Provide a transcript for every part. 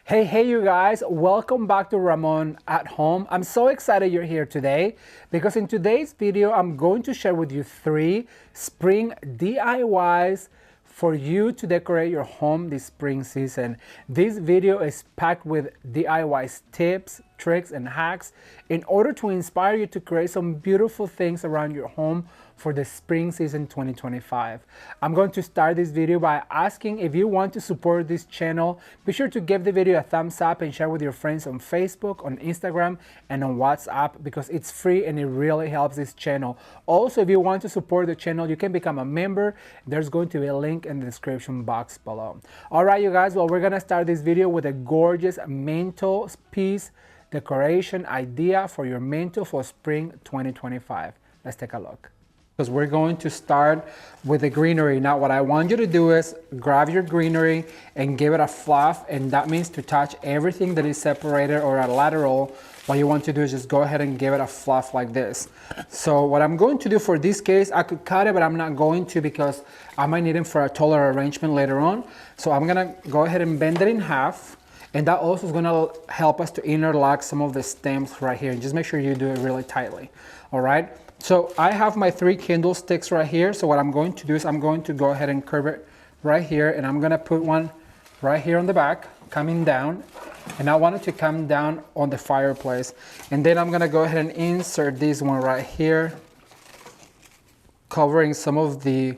Hey you guys, welcome back to Ramon at Home. I'm so excited you're here today because in today's video, I'm going to share with you 3 spring DIYs for you to decorate your home this spring season. This video is packed with DIY tips, tricks, and hacks in order to inspire you to create some beautiful things around your home for the spring season 2025. I'm going to start this video by asking if you want to support this channel, be sure to give the video a thumbs up and share with your friends on Facebook, on Instagram, and on WhatsApp because it's free and it really helps this channel. Also, if you want to support the channel, you can become a member. There's going to be a link in the description box below. All right, you guys, well, we're gonna start this video with a gorgeous mantel piece decoration idea for your mantel for spring 2025. Let's take a look. Because we're going to start with the greenery. Now what I want you to do is grab your greenery and give it a fluff, and that means to touch everything that is separated or a lateral. What you want to do is just go ahead and give it a fluff like this. So what I'm going to do for this case, I could cut it, but I'm not going to because I might need it for a taller arrangement later on. So I'm gonna go ahead and bend it in half. And that also is gonna help us to interlock some of the stems right here. And just make sure you do it really tightly, all right? So I have my 3 candlesticks right here. So what I'm going to do is I'm going to go ahead and curve it right here, and I'm gonna put one right here on the back, coming down. And I want it to come down on the fireplace. And then I'm gonna go ahead and insert this one right here, covering some of the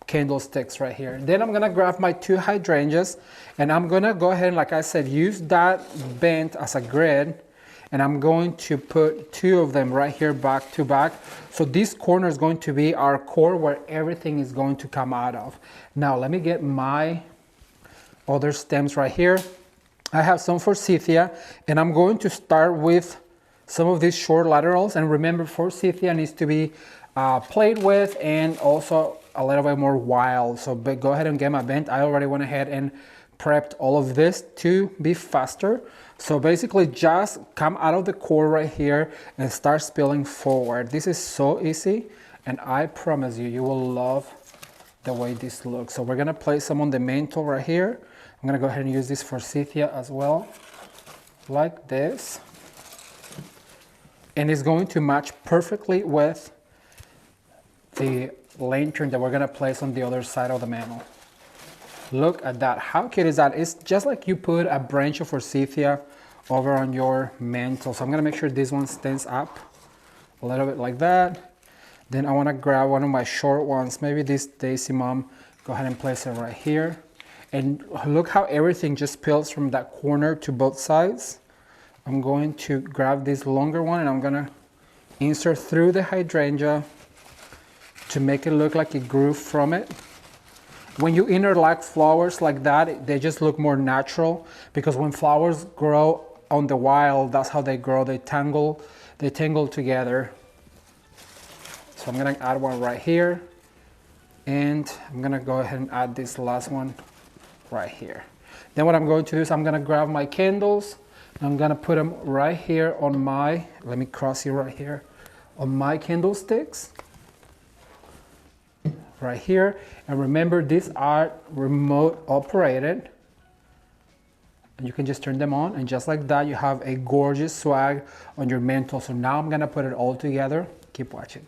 candlesticks right here. Then I'm gonna grab my 2 hydrangeas, and I'm gonna go ahead and, like I said, use that bent as a grid. And I'm going to put 2 of them right here back to back. So this corner is going to be our core where everything is going to come out of. Now let me get my other stems right here. I have some forsythia, and I'm going to start with some of these short laterals. And remember, forsythia needs to be played with and also a little bit more wild. So but go ahead and get my bent. I already went ahead and prepped all of this to be faster. So basically just come out of the core right here and start spilling forward. This is so easy, and I promise you, you will love the way this looks. So we're gonna place some on the mantle right here. I'm gonna go ahead and use this forsythia as well, like this. And it's going to match perfectly with the lantern that we're gonna place on the other side of the mantle. Look at that, how cute is that? It's just like you put a branch of forsythia over on your mantle. So I'm gonna make sure this one stands up a little bit like that. Then I wanna grab one of my short ones, maybe this Daisy Mom, go ahead and place it right here. And look how everything just peels from that corner to both sides. I'm going to grab this longer one, and I'm gonna insert through the hydrangea to make it look like it grew from it. When you interlock flowers like that, they just look more natural, because when flowers grow on the wild, that's how they grow. They tangle together. So I'm gonna add one right here, and I'm gonna go ahead and add this last one right here. Then what I'm going to do is I'm gonna grab my candles, and I'm gonna put them right here on my, let me cross you right here, on my candlesticks. Right here. And remember, these are remote operated, and you can just turn them on, and just like that you have a gorgeous swag on your mantle. So now I'm gonna put it all together. Keep watching.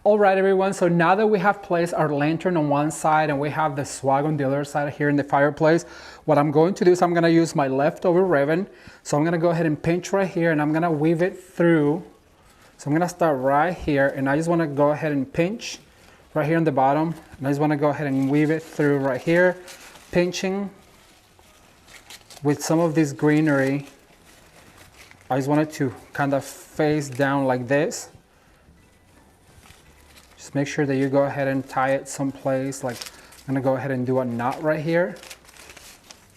All right, everyone, so now that we have placed our lantern on one side and we have the swag on the other side here in the fireplace, what I'm going to do is I'm gonna use my leftover ribbon. So I'm gonna go ahead and pinch right here, and I'm gonna weave it through. So I'm gonna start right here, and I just wanna go ahead and pinch right here on the bottom. And I just wanna go ahead and weave it through right here, pinching with some of this greenery. I just want it to kind of face down like this. Just make sure that you go ahead and tie it someplace. Like I'm gonna go ahead and do a knot right here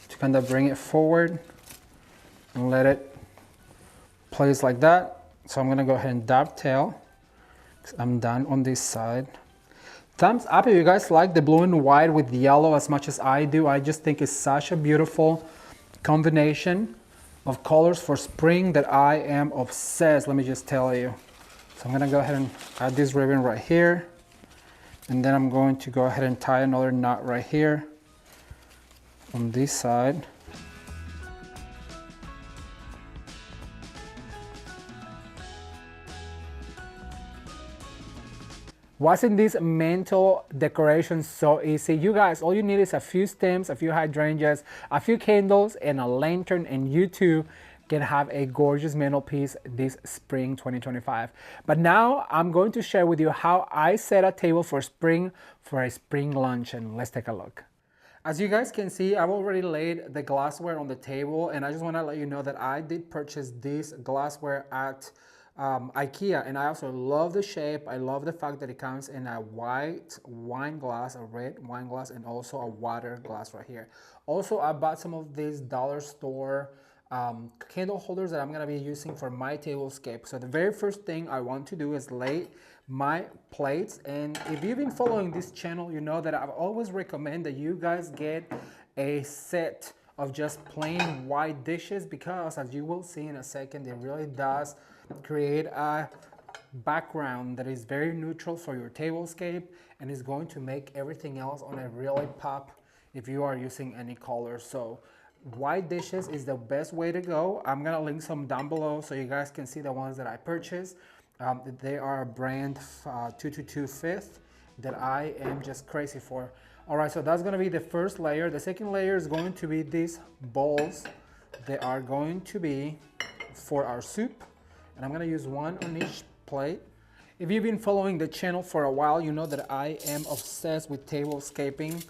to kind of bring it forward and let it place like that. So I'm gonna go ahead and dovetail. I'm done on this side. Thumbs up if you guys like the blue and white with yellow as much as I do. I just think it's such a beautiful combination of colors for spring that I am obsessed, let me just tell you. So I'm gonna go ahead and add this ribbon right here. And then I'm going to go ahead and tie another knot right here on this side. Wasn't this mantle decoration so easy? You guys, all you need is a few stems, a few hydrangeas, a few candles, and a lantern, and you too can have a gorgeous mantelpiece this spring 2025. But now I'm going to share with you how I set a table for spring for a spring luncheon. Let's take a look. As you guys can see, I've already laid the glassware on the table, and I just want to let you know that I did purchase this glassware at IKEA, and I also love the shape. I love the fact that it comes in a white wine glass, a red wine glass, and also a water glass right here. Also, I bought some of these dollar store candle holders that I'm going to be using for my tablescape. So the very first thing I want to do is lay my plates, and if you've been following this channel, you know that I've always recommend that you guys get a set of just plain white dishes, because as you will see in a second, it really does create a background that is very neutral for your tablescape and is going to make everything else on a really pop if you are using any color. So white dishes is the best way to go. I'm gonna link some down below so you guys can see the ones that I purchased. They are a brand 222 Fifth that I am just crazy for. All right, so that's gonna be the first layer. The second layer is going to be these bowls. They are going to be for our soup, and I'm gonna use one on each plate. If you've been following the channel for a while, you know that I am obsessed with tablescaping,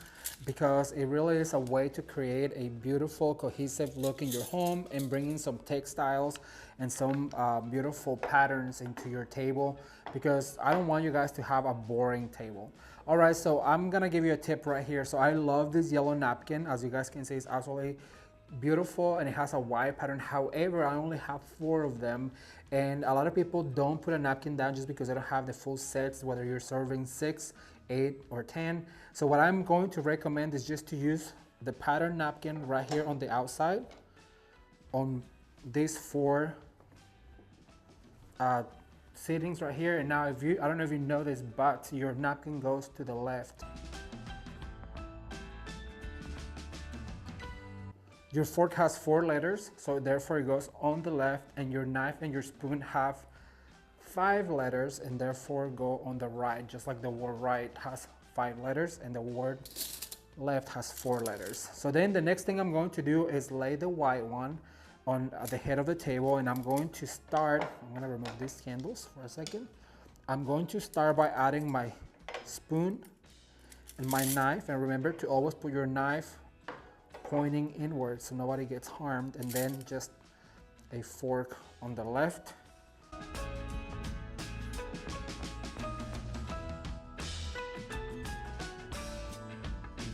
because it really is a way to create a beautiful cohesive look in your home and bringing some textiles and some beautiful patterns into your table, because I don't want you guys to have a boring table. All right, so I'm gonna give you a tip right here. So I love this yellow napkin. As you guys can see, it's absolutely beautiful and it has a white pattern. However, I only have 4 of them, and a lot of people don't put a napkin down just because they don't have the full sets, whether you're serving 6, 8, or 10. So what I'm going to recommend is just to use the pattern napkin right here on the outside on these 4 settings right here. And now if you, I don't know if you know this, but your napkin goes to the left. Your fork has 4 letters, so therefore it goes on the left, and your knife and your spoon have 5 letters and therefore go on the right, just like the word right has 5 letters and the word left has 4 letters. So then the next thing I'm going to do is lay the white one on the head of the table, and I'm going to start, I'm going to remove these candles for a second. I'm going to start by adding my spoon and my knife, and remember to always put your knife pointing inward so nobody gets harmed, and then just a fork on the left.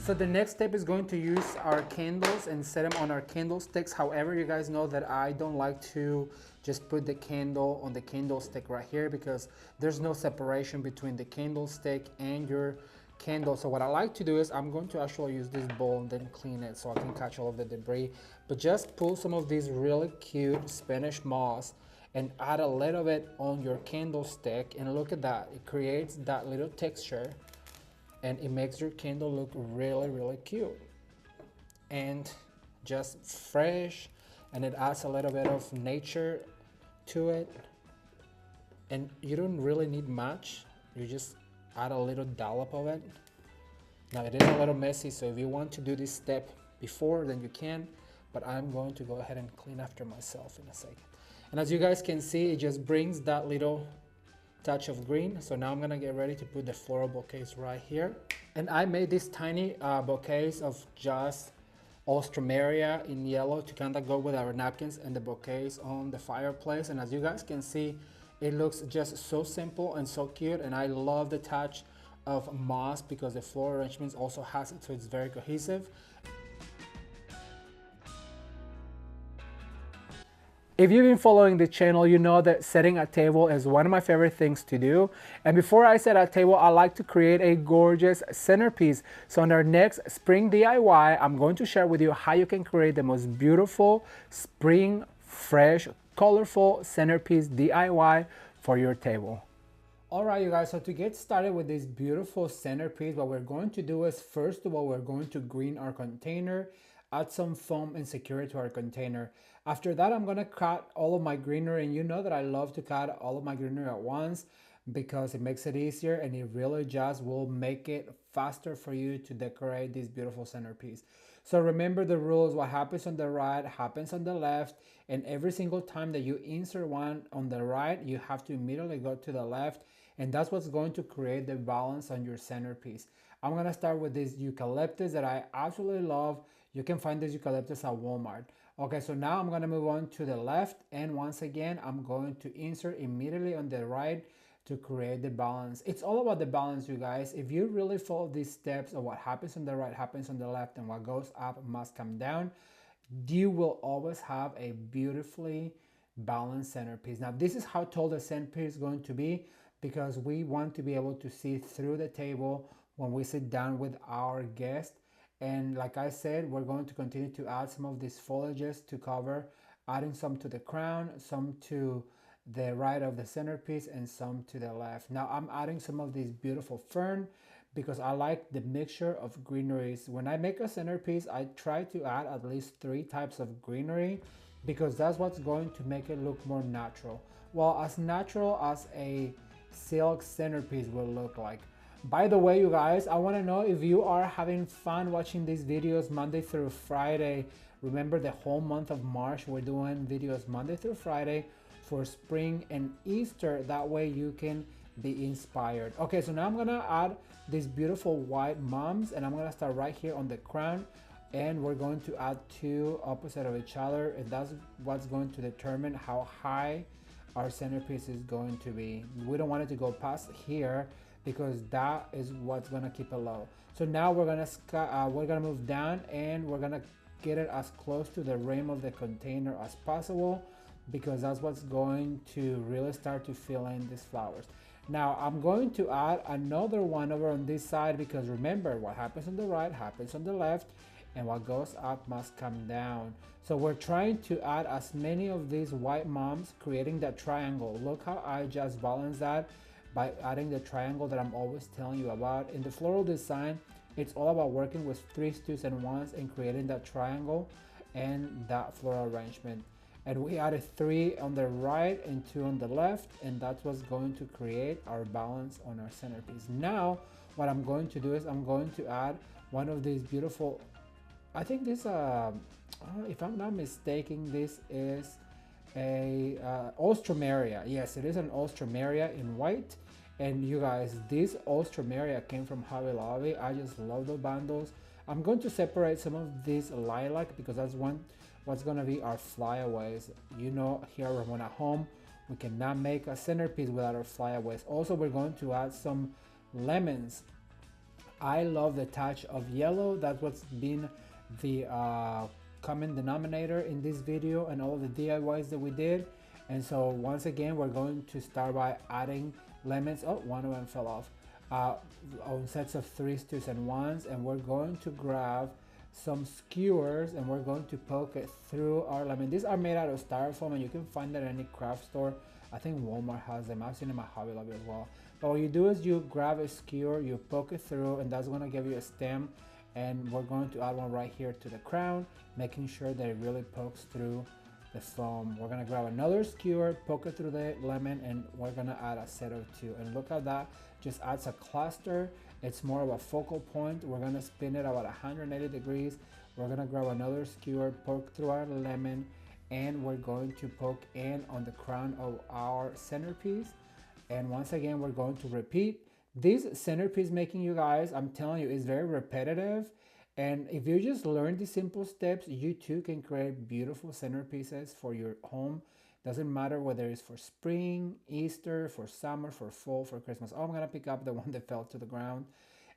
So the next step is going to use our candles and set them on our candlesticks. However, you guys know that I don't like to just put the candle on the candlestick right here, because there's no separation between the candlestick and your candle. So what I like to do is I'm going to actually use this bowl and then clean it so I can catch all of the debris. But just pull some of these really cute Spanish moss and add a little bit on your candlestick, and look at that. It creates that little texture and it makes your candle look really, really cute and just fresh, and it adds a little bit of nature to it. And you don't really need much. You just add a little dollop of it. Now it is a little messy, so if you want to do this step before, then you can, but I'm going to go ahead and clean after myself in a second. And as you guys can see, it just brings that little touch of green. So now I'm gonna get ready to put the floral bouquets right here. And I made these tiny bouquets of just Alstroemeria in yellow to kind of go with our napkins and the bouquets on the fireplace. And as you guys can see, it looks just so simple and so cute, and I love the touch of moss because the floral arrangements also has it, so it's very cohesive. If you've been following the channel, you know that setting a table is one of my favorite things to do. And before I set a table, I like to create a gorgeous centerpiece. So in our next spring DIY, I'm going to share with you how you can create the most beautiful spring, fresh, colorful centerpiece DIY for your table. All right, you guys, so to get started with this beautiful centerpiece, what we're going to do is, first of all, we're going to green our container, add some foam and secure it to our container. After that, I'm gonna cut all of my greenery, and you know that I love to cut all of my greenery at once because it makes it easier and it really just will make it faster for you to decorate this beautiful centerpiece. So remember the rules, what happens on the right happens on the left, and every single time that you insert one on the right, you have to immediately go to the left, and that's what's going to create the balance on your centerpiece. I'm gonna start with this eucalyptus that I absolutely love. You can find this eucalyptus at Walmart. Okay, so now I'm gonna move on to the left, and once again, I'm going to insert immediately on the right to create the balance. It's all about the balance, you guys. If you really follow these steps of what happens on the right happens on the left, and what goes up must come down, you will always have a beautifully balanced centerpiece. Now, this is how tall the centerpiece is going to be, because we want to be able to see through the table when we sit down with our guest. And like I said, we're going to continue to add some of these foliages to cover, adding some to the crown, some to the right of the centerpiece, and some to the left. Now I'm adding some of this beautiful fern because I like the mixture of greeneries. When I make a centerpiece, I try to add at least 3 types of greenery because that's what's going to make it look more natural. Well, as natural as a silk centerpiece will look like. By the way, you guys, I want to know if you are having fun watching these videos Monday through Friday. Remember, the whole month of March, we're doing videos Monday through Friday for spring and Easter. That way you can be inspired. Okay, so now I'm gonna add these beautiful white mums, and I'm gonna start right here on the crown, and we're going to add 2 opposite of each other, and that's what's going to determine how high our centerpiece is going to be. We don't want it to go past here because that is what's gonna keep it low. So now we're gonna move down, and we're gonna get it as close to the rim of the container as possible, because that's what's going to really start to fill in these flowers. Now I'm going to add another one over on this side, because remember, what happens on the right happens on the left, and what goes up must come down. So we're trying to add as many of these white mums, creating that triangle. Look how I just balanced that by adding the triangle that I'm always telling you about. In the floral design, it's all about working with 3s, 2s, and 1s and creating that triangle and that floral arrangement. And we added 3 on the right and 2 on the left, and that's what's going to create our balance on our centerpiece. Now, what I'm going to do is I'm going to add one of these beautiful, I think this, if I'm not mistaken, this is a Ostromeria. Yes, it is an Ostromeria in white. And you guys, this Ostromeria came from Hobby Lobby. I just love the bundles. I'm going to separate some of this lilac because that's what's gonna be our flyaways. You know, here at Ramon at home, we cannot make a centerpiece without our flyaways. Also, we're going to add some lemons. I love the touch of yellow. That's what's been the common denominator in this video and all of the DIYs that we did. And so once again, we're going to start by adding lemons. Oh, one of them fell off. On sets of 3s, 2s, and 1s, and we're going to grab some skewers and we're going to poke it through our lemon. These are made out of styrofoam, and you can find that at any craft store. I think Walmart has them. I've seen them at Hobby Lobby as well. But what you do is you grab a skewer, you poke it through, and that's going to give you a stem. And we're going to add one right here to the crown, making sure that it really pokes through the foam. We're gonna grab another skewer, poke it through the lemon, and we're gonna add a set of 2. And look at that, just adds a cluster. It's more of a focal point. We're gonna spin it about 180 degrees. We're gonna grab another skewer, poke through our lemon, and we're going to poke in on the crown of our centerpiece. And once again, we're going to repeat. This centerpiece making, you guys, I'm telling you, is very repetitive. And if you just learn these simple steps, you too can create beautiful centerpieces for your home. Doesn't matter whether it's for spring, Easter, for summer, for fall, for Christmas. Oh, I'm gonna pick up the one that fell to the ground,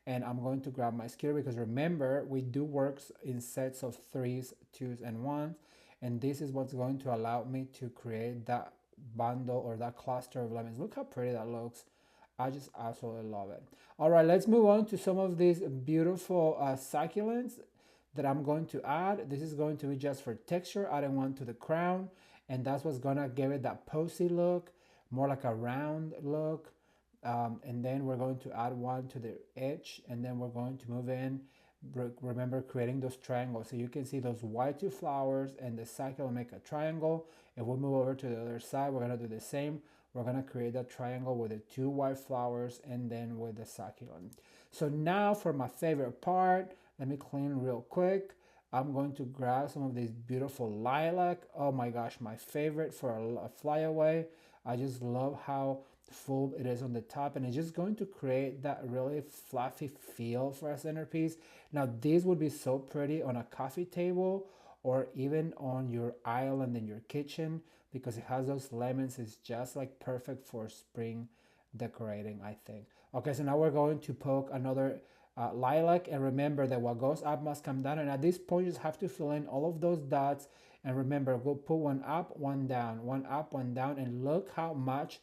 and I'm going to grab my skewer, because remember, we do works in sets of 3s, 2s, and 1s. And this is what's going to allow me to create that bundle or that cluster of lemons. Look how pretty that looks. I just absolutely love it. All right, let's move on to some of these beautiful succulents that I'm going to add. This is going to be just for texture, adding one to the crown, and that's what's gonna give it that posy look, more like a round look. And then we're going to add one to the edge, and then we're going to move in. Remember creating those triangles, so you can see those white two flowers and the succulent make a triangle. If we move over to the other side, we're gonna do the same. We're gonna create that triangle with the two white flowers and then with the succulent. So now for my favorite part, let me clean real quick. I'm going to grab some of these beautiful lilac. Oh my gosh, my favorite for a flyaway. I just love how full it is on the top, and it's just going to create that really fluffy feel for a centerpiece. Now this would be so pretty on a coffee table or even on your island in your kitchen, because it has those lemons. It's just like perfect for spring decorating, I think. Okay, so now we're going to poke another lilac, and remember that what goes up must come down, and at this point you just have to fill in all of those dots. And remember, go put one up, one down, one up, one down, and look how much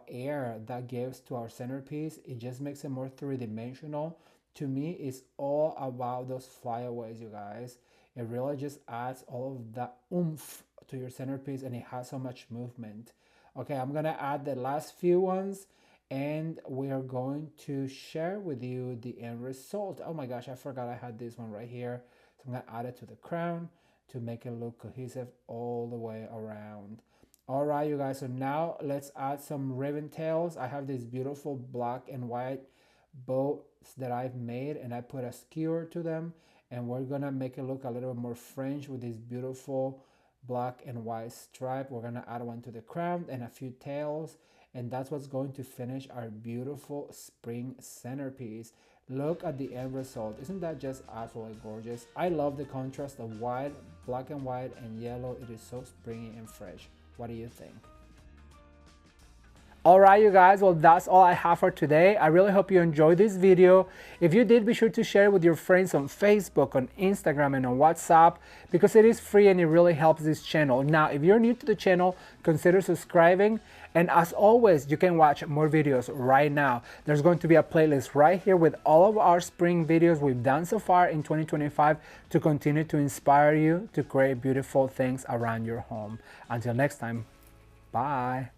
air that gives to our centerpiece. It just makes it more three-dimensional. To me, it's all about those flyaways, you guys. It really just adds all of that oomph to your centerpiece, and it has so much movement. Okay, I'm gonna add the last few ones, and we are going to share with you the end result. Oh my gosh, I forgot I had this one right here. So I'm gonna add it to the crown to make it look cohesive all the way around. All right, you guys, so now let's add some ribbon tails. I have these beautiful black and white bows that I've made, and I put a skewer to them, and we're gonna make it look a little more French with this beautiful black and white stripe. We're gonna add one to the crown and a few tails, and that's what's going to finish our beautiful spring centerpiece. Look at the end result. Isn't that just absolutely gorgeous? I love the contrast of white, black and white, and yellow. It is so springy and fresh. What do you think? All right, you guys, well, that's all I have for today. I really hope you enjoyed this video. If you did, be sure to share it with your friends on Facebook, on Instagram, and on WhatsApp, because it is free and it really helps this channel. Now, if you're new to the channel, consider subscribing. And as always, you can watch more videos right now. There's going to be a playlist right here with all of our spring videos we've done so far in 2025 to continue to inspire you to create beautiful things around your home. Until next time, bye.